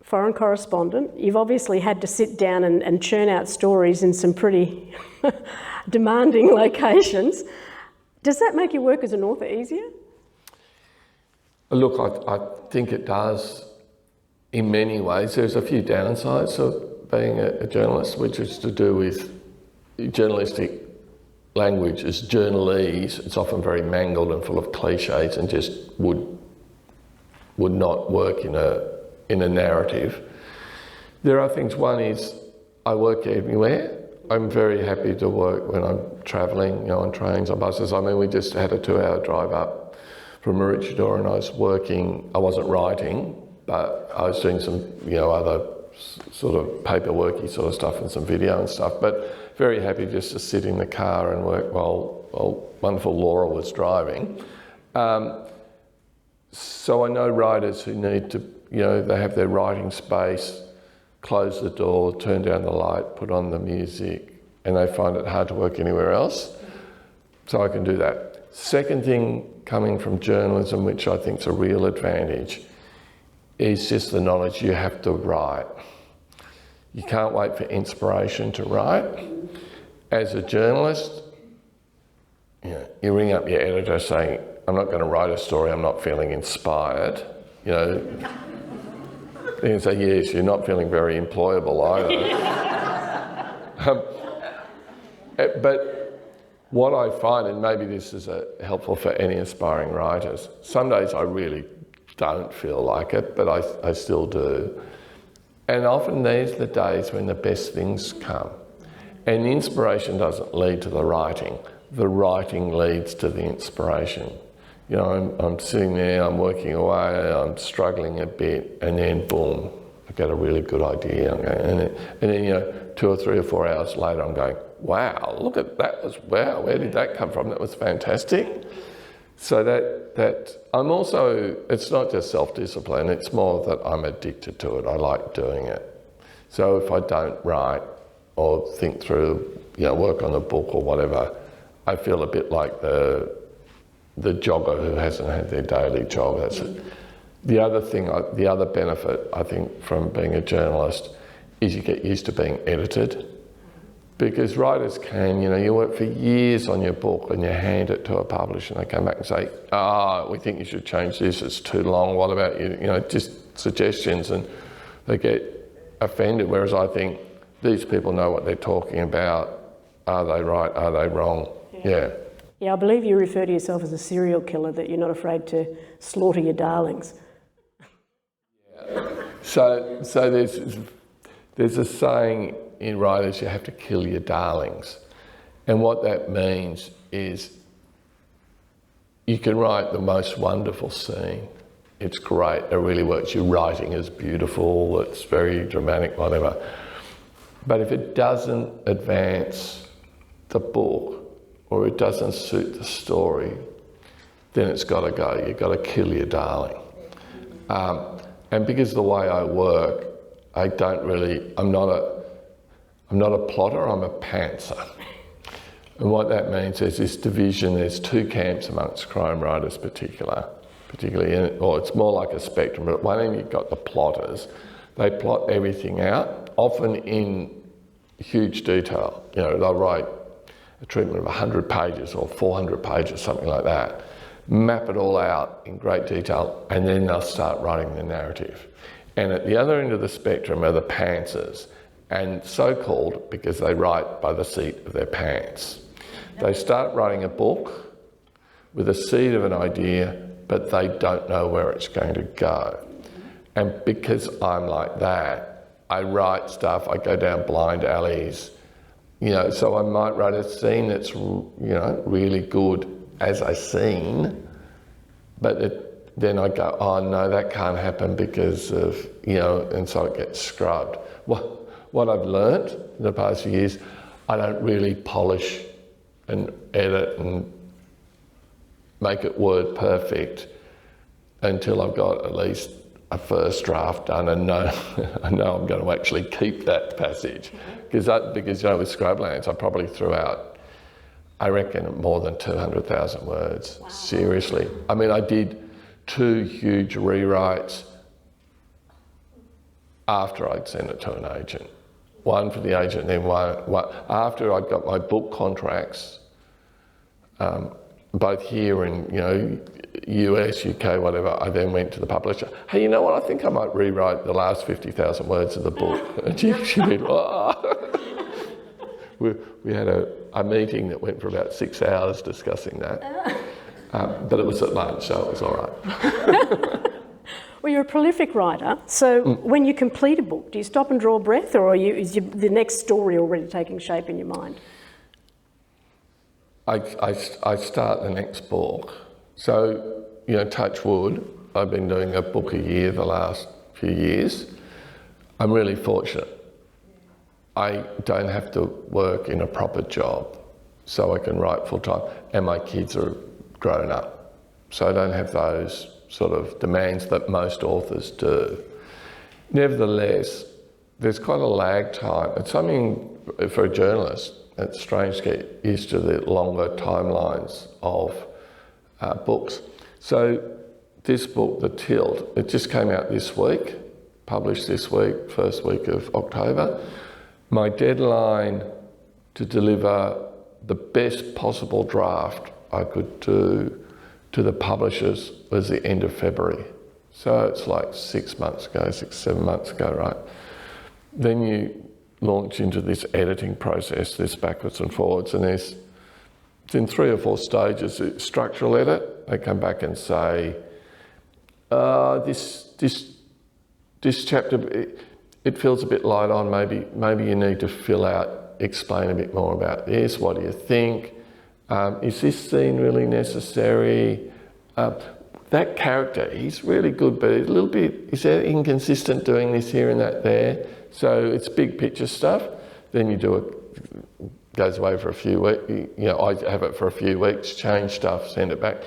foreign correspondent. You've obviously had to sit down and churn out stories in some pretty demanding locations. Does that make your work as an author easier? Look, I think it does in many ways. There's a few downsides of being a journalist, which is to do with journalistic language is journalese. It's often very mangled and full of cliches and just would not work in a narrative. There are things. One is I work everywhere. I'm very happy to work when I'm travelling, on trains, on buses. I mean, we just had a 2-hour drive up from Maroochydore and I was working. I wasn't writing, but I was doing some, other sort of paperworky sort of stuff and some video and stuff. But very happy just to sit in the car and work while wonderful Laura was driving. So I know writers who need to, they have their writing space, close the door, turn down the light, put on the music, and they find it hard to work anywhere else. So I can do that. Second thing coming from journalism, which I think is a real advantage, is just the knowledge you have to write. You can't wait for inspiration to write. As a journalist, you ring up your editor saying, I'm not going to write a story, I'm not feeling inspired. They can say, yes, you're not feeling very employable either. But what I find, and maybe this is helpful for any aspiring writers, some days I really don't feel like it, but I still do. And often these are the days when the best things come. And the inspiration doesn't lead to the writing leads to the inspiration. I'm sitting there, I'm working away, I'm struggling a bit, and then boom, I get a really good idea. And then 2 or 3 or 4 hours later, I'm going, wow, look at that, wow, where did that come from? That was fantastic. So that I'm also, it's not just self-discipline, it's more that I'm addicted to it. I like doing it. So if I don't write or think through, work on a book or whatever, I feel a bit like the jogger who hasn't had their daily jog. That's it. The other thing, the other benefit, I think, from being a journalist is you get used to being edited. Because writers can, you work for years on your book and you hand it to a publisher and they come back and say, we think you should change this, it's too long, what about you? Just suggestions, and they get offended. Whereas I think these people know what they're talking about. Are they right? Are they wrong? Yeah. Yeah, I believe you refer to yourself as a serial killer, that you're not afraid to slaughter your darlings. Yeah. So there's a saying in writers, you have to kill your darlings. And what that means is you can write the most wonderful scene. It's great, it really works. Your writing is beautiful, it's very dramatic, whatever. But if it doesn't advance the book or it doesn't suit the story, then it's got to go. You've got to kill your darling. And because of the way I work, I'm not a plotter, I'm a pantser. And what that means is this division, there's two camps amongst crime writers particularly, or it's more like a spectrum, but at one end you've got the plotters. They plot everything out, often in huge detail. They'll write a treatment of 100 pages or 400 pages, something like that, map it all out in great detail, and then they'll start writing the narrative. And at the other end of the spectrum are the pantsers, and so-called because they write by the seat of their pants. They start writing a book with a seed of an idea, but they don't know where it's going to go. And because I'm like that, I write stuff, I go down blind alleys, so I might write a scene that's, really good as a scene, but then I go, oh no, that can't happen because of, and so it gets scrubbed. What I've learnt in the past few years, I don't really polish and edit and make it word perfect until I've got at least a first draft done and know I know I'm going to actually keep that passage. Because with Scrublands, I probably threw out, I reckon, more than 200,000 words. Wow. Seriously. I mean, I did 2 huge rewrites after I'd sent it to an agent. One for the agent, then one after I'd got my book contracts, both here and US, UK, whatever. I then went to the publisher. Hey, you know what? I think I might rewrite the last 50,000 words of the book. And she went, oh. We had a meeting that went for about 6 hours discussing that, but it was at lunch, so it was all right. Well, you're a prolific writer, so when you complete a book, do you stop and draw breath, or is the next story already taking shape in your mind? I start the next book. So, touch wood, I've been doing a book a year the last few years. I'm really fortunate. I don't have to work in a proper job, so I can write full time, and my kids are grown up, so I don't have those sort of demands that most authors do. Nevertheless, there's quite a lag time. It's something for a journalist, it's strange to get used to the longer timelines of books. So this book, The Tilt, it just came out this week, published this week, first week of October. My deadline to deliver the best possible draft I could do to the publishers was the end of February. So it's like 6 months ago, 7 months ago, right? Then you launch into this editing process, this backwards and forwards, and it's in 3 or 4 stages. Structural edit, they come back and say, this chapter, it feels a bit light on, maybe you need to explain a bit more about this, what do you think? Is this scene really necessary? That character, he's really good, but a little bit, is that inconsistent doing this here and that there? So it's big picture stuff. Then you do it, goes away for a few weeks, I have it for a few weeks, change stuff, send it back.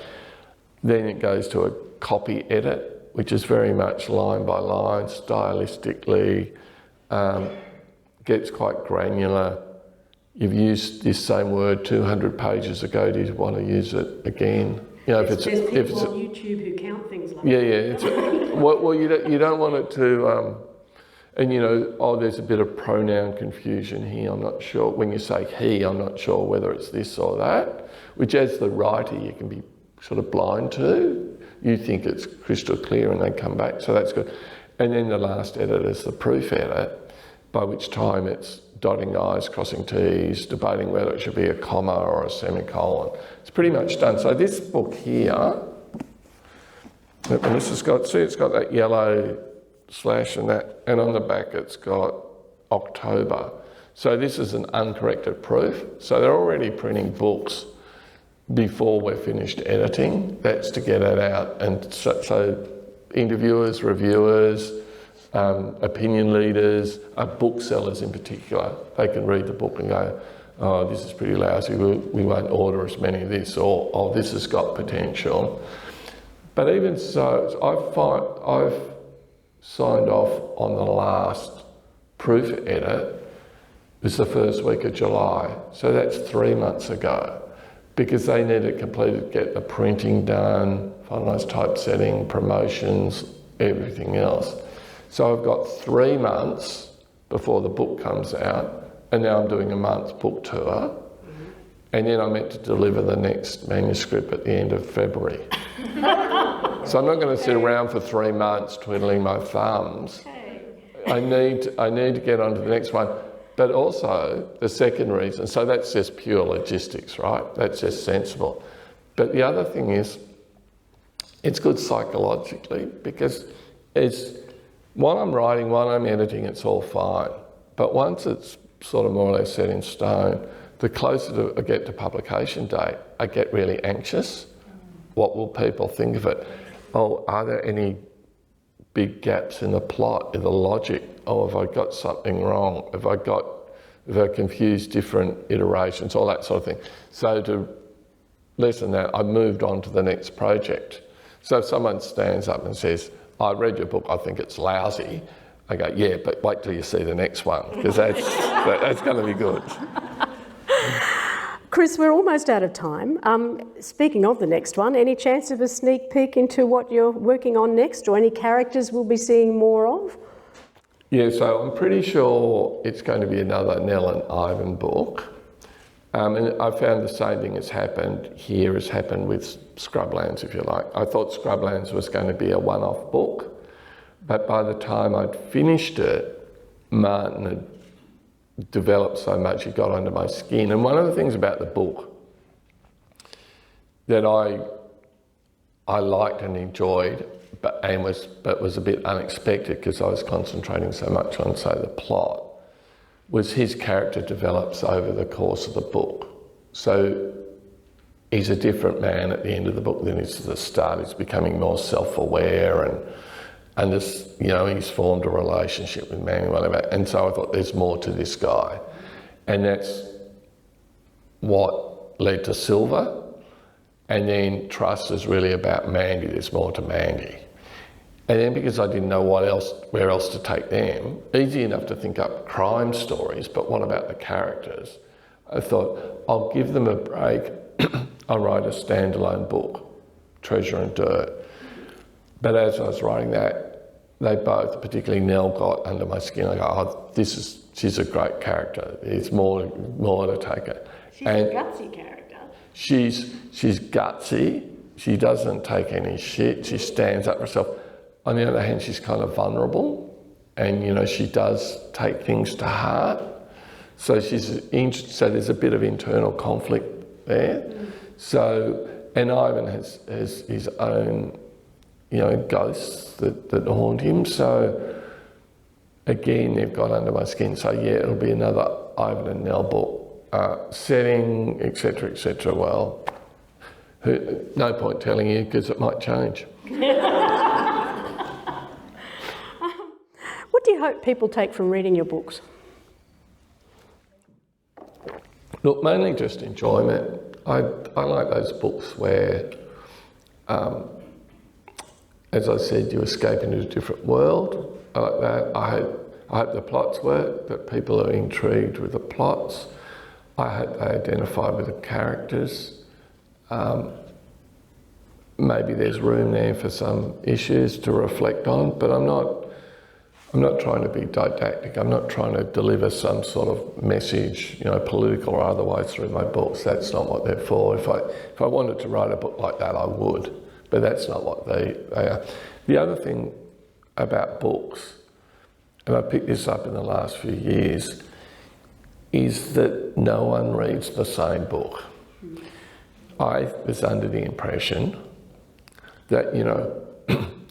Then it goes to a copy edit, which is very much line by line, stylistically, gets quite granular. You've used this same word 200 pages ago, do you want to use it again? You know, There's people on YouTube who count things like that. Yeah. Well, you don't want it to, and you know, oh, there's a bit of pronoun confusion here. I'm not sure. When you say he, I'm not sure whether it's this or that, which as the writer you can be sort of blind to. You think it's crystal clear and they come back, so that's good. And then the last edit is the proof edit, by which time it's dotting I's, crossing T's, debating whether it should be a comma or a semicolon. It's pretty much done. So this book here, and this has got, see, it's got that yellow slash and that, and on the back it's got October. So this is an uncorrected proof. So they're already printing books before we're finished editing. That's to get it out. And so interviewers, reviewers, opinion leaders, booksellers in particular, they can read the book and go, oh, this is pretty lousy, we won't order as many of this, or oh, this has got potential. But even so, I've signed off on the last proof edit. It's the first week of July, so that's 3 months ago, because they need it completed, get the printing done, finalise typesetting, promotions, everything else. So I've got 3 months before the book comes out, and now I'm doing a month book tour, and then I'm meant to deliver the next manuscript at the end of February. So I'm not going to sit around for 3 months twiddling my thumbs. I need to get on to the next one. But also, the second reason, so that's just pure logistics, right? That's just sensible. But the other thing is, it's good psychologically, because it's, while I'm writing, while I'm editing, it's all fine. But once it's sort of more or less set in stone, the closer I get to publication date, I get really anxious. What will people think of it? Oh, are there any big gaps in the plot, in the logic? Oh, have I got something wrong? Have I confused different iterations, all that sort of thing. So to lessen that, I moved on to the next project. So if someone stands up and says, I read your book, I think it's lousy, I go, yeah, but wait till you see the next one, because that's going to be good. Chris, we're almost out of time. Speaking of the next one, any chance of a sneak peek into what you're working on next, or any characters we'll be seeing more of? Yeah, so I'm pretty sure it's going to be another Nell and Ivan book. And I found the same thing has happened here as happened with Scrublands, if you like. I thought Scrublands was going to be a one-off book, but by the time I'd finished it, Martin had developed so much, it got under my skin. And one of the things about the book that I liked and enjoyed, but was a bit unexpected because I was concentrating so much on, say, the plot, was his character develops over the course of the book. So he's a different man at the end of the book than he's at the start. He's becoming more self-aware and this, you know, he's formed a relationship with Manuel. And so I thought there's more to this guy. And that's what led to Silver. And then Trust is really about Mandy. There's more to Mandy. And then because I didn't know where else to take them, easy enough to think up crime stories, but what about the characters? I thought, I'll give them a break. I'll write a standalone book, Treasure and Dirt. But as I was writing that, they both, particularly Nell, got under my skin. I go, oh, she's a great character. There's more to take it. She's a gutsy character. She's gutsy. She doesn't take any shit. She stands up for herself. On the other hand, she's kind of vulnerable, and you know she does take things to heart. So there's a bit of internal conflict there. So, and Ivan has his own, you know, ghosts that haunt him. So again, they've got under my skin. So yeah, it'll be another Ivan and Nell book, setting, etc. Well, no point telling you because it might change. What do you hope people take from reading your books? Look, mainly just enjoyment. I like those books where As I said, you escape into a different world. I like that. I hope the plots work, that people are intrigued with the plots. I hope they identify with the characters. Maybe there's room there for some issues to reflect on, but I'm not trying to be didactic. I'm not trying to deliver some sort of message, political or otherwise, through my books. That's not what they're for. If I wanted to write a book like that, I would, but that's not what they are. The other thing about books, and I picked this up in the last few years, is that no one reads the same book. I was under the impression that,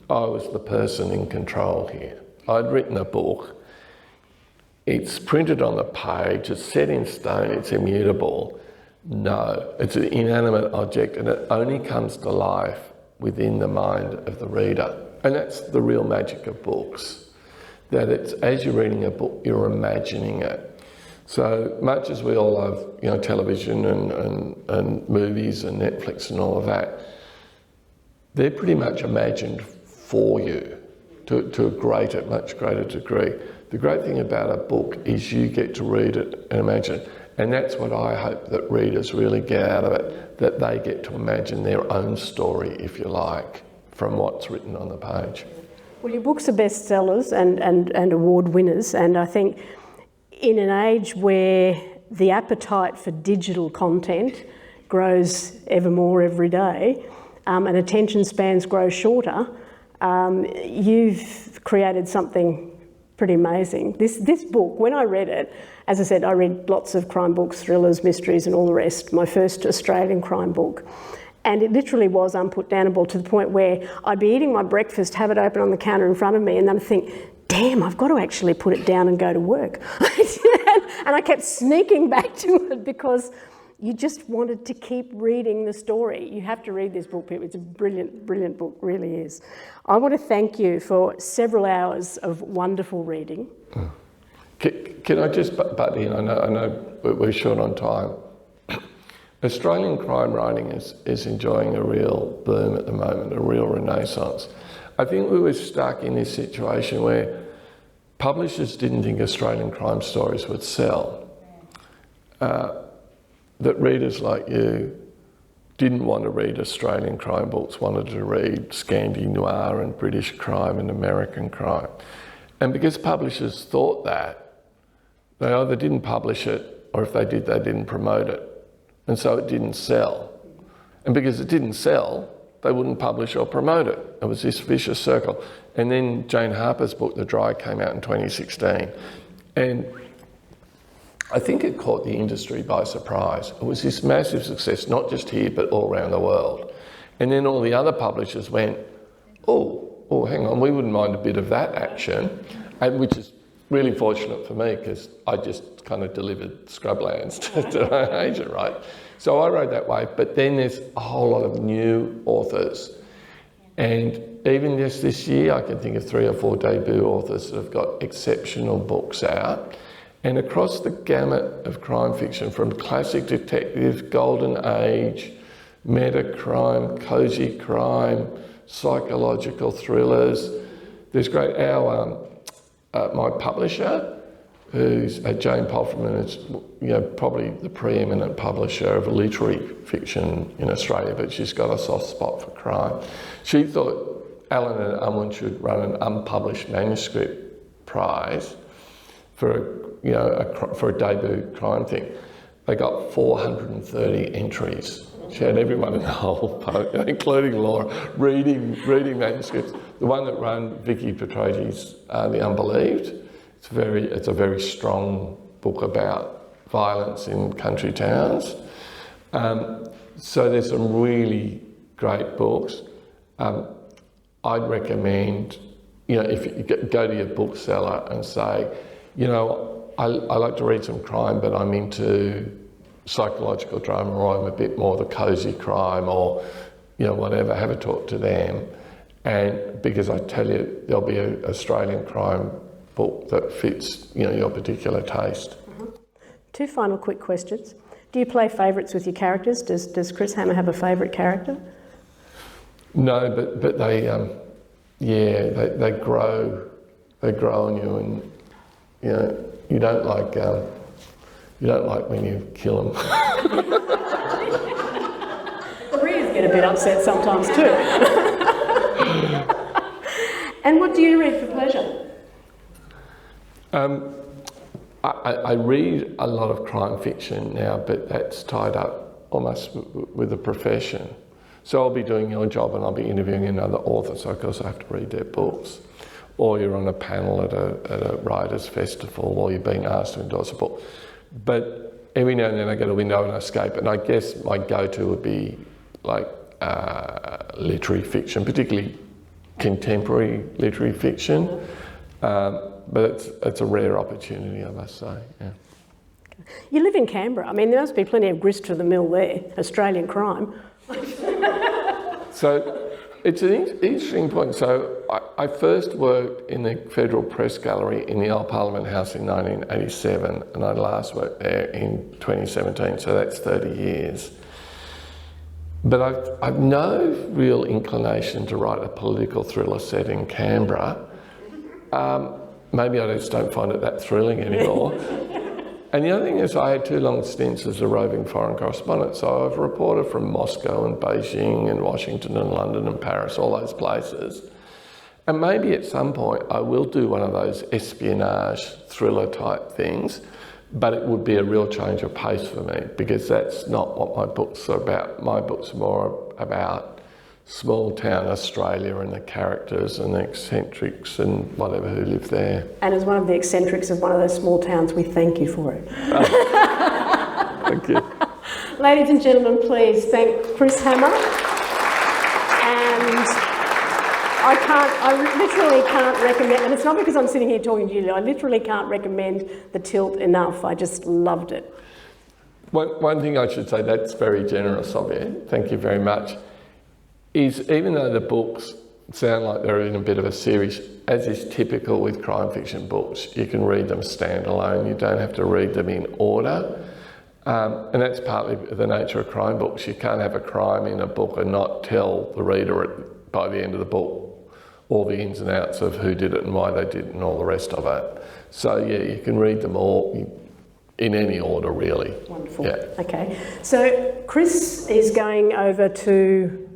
I was the person in control here. I'd written a book, it's printed on the page, it's set in stone, it's immutable. No, it's an inanimate object and it only comes to life within the mind of the reader. And that's the real magic of books, that it's, as you're reading a book, you're imagining it. So much as we all love, television and movies and Netflix and all of that, they're pretty much imagined for you to a much greater degree. The great thing about a book is you get to read it and imagine it. And that's what I hope that readers really get out of it, that they get to imagine their own story, if you like, from what's written on the page. Well, your books are bestsellers and award winners, and I think in an age where the appetite for digital content grows ever more every day, and attention spans grow shorter, you've created something pretty amazing. This book, when I read it, as I said, I read lots of crime books, thrillers, mysteries and all the rest, my first Australian crime book. And it literally was unputdownable to the point where I'd be eating my breakfast, have it open on the counter in front of me, and then I'd think, damn, I've got to actually put it down and go to work. And I kept sneaking back to it because you just wanted to keep reading the story. You have to read this book, people. It's a brilliant, brilliant book, really is. I want to thank you for several hours of wonderful reading. Can I just butt in? I know we're short on time. Australian crime writing is enjoying a real boom at the moment, a real renaissance. I think we were stuck in this situation where publishers didn't think Australian crime stories would sell. That readers like you didn't want to read Australian crime books, wanted to read Scandi noir and British crime and American crime. And because publishers thought that, they either didn't publish it, or if they did, they didn't promote it. And so it didn't sell. And because it didn't sell, they wouldn't publish or promote it. It was this vicious circle. And then Jane Harper's book, The Dry, came out in 2016. And I think it caught the industry by surprise. It was this massive success, not just here, but all around the world. And then all the other publishers went, oh, hang on, we wouldn't mind a bit of that action, and which is really fortunate for me because I just kind of delivered Scrublands to my agent, right? So I wrote that way, but then there's a whole lot of new authors. And even just this year, I can think of 3 or 4 debut authors that have got exceptional books out. And across the gamut of crime fiction, from classic detective, golden age, meta crime, cosy crime, psychological thrillers, there's great. My publisher, who's Jane Polferman, is probably the preeminent publisher of literary fiction in Australia, but she's got a soft spot for crime. She thought Allen and Unwin should run an unpublished manuscript prize for a debut crime thing. They got 430 entries. She had everyone in the whole, including Laura, reading manuscripts. The one that ran, Vicky Petrotti's The Unbelieved, it's a very strong book about violence in country towns. So there's some really great books. I'd recommend, if you go to your bookseller and say, I like to read some crime, but I'm into psychological drama, or I'm a bit more the cosy crime, or whatever, have a talk to them. And because I tell you, there'll be an Australian crime book that fits your particular taste. 2 final quick questions. Do you play favourites with your characters? Does Chris Hammer have a favourite character? No, but they, they grow on you, and you know you don't like when you kill them. Readers get a bit upset sometimes too. And what do you read for pleasure? I read a lot of crime fiction now, but that's tied up almost with the profession. So I'll be doing your job and I'll be interviewing another author, so of course I have to read their books. Or you're on a panel at a writers' festival, or you're being asked to endorse a book. But every now and then I get a window and I escape, and I guess my go-to would be like literary fiction, particularly contemporary literary fiction. But it's a rare opportunity, I must say. Yeah. You live in Canberra. I mean, there must be plenty of grist to the mill there, Australian crime. So it's an interesting point. So I first worked in the Federal Press Gallery in the Old Parliament House in 1987, and I last worked there in 2017, so that's 30 years. But I've no real inclination to write a political thriller set in Canberra. Maybe I just don't find it that thrilling anymore. And the other thing is I had 2 long stints as a roving foreign correspondent, so I've reported from Moscow and Beijing and Washington and London and Paris, all those places. And maybe at some point I will do one of those espionage thriller type things, but it would be a real change of pace for me, because that's not what my books are about. My books are more about small town Australia and the characters and the eccentrics and whatever who live there. And as one of the eccentrics of one of those small towns, we thank you for it. Thank you. Ladies and gentlemen, please thank Chris Hammer. And I literally can't recommend, and it's not because I'm sitting here talking to you, I literally can't recommend The Tilt enough. I just loved it. One thing I should say, that's very generous of you, thank you very much, is even though the books sound like they're in a bit of a series, as is typical with crime fiction books, you can read them standalone, you don't have to read them in order. And that's partly the nature of crime books. You can't have a crime in a book and not tell the reader by the end of the book all the ins and outs of who did it and why they did it and all the rest of it. So yeah, you can read them all in any order, really. Wonderful. Yeah. Okay. So Chris is going over to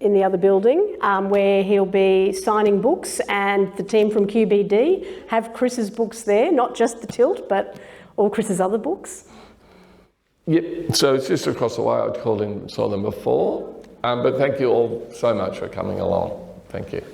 in the other building, where he'll be signing books, and the team from QBD have Chris's books there, not just The Tilt, but all Chris's other books. Yep, so it's just across the way. I'd called in and saw them before. But thank you all so much for coming along. Thank you.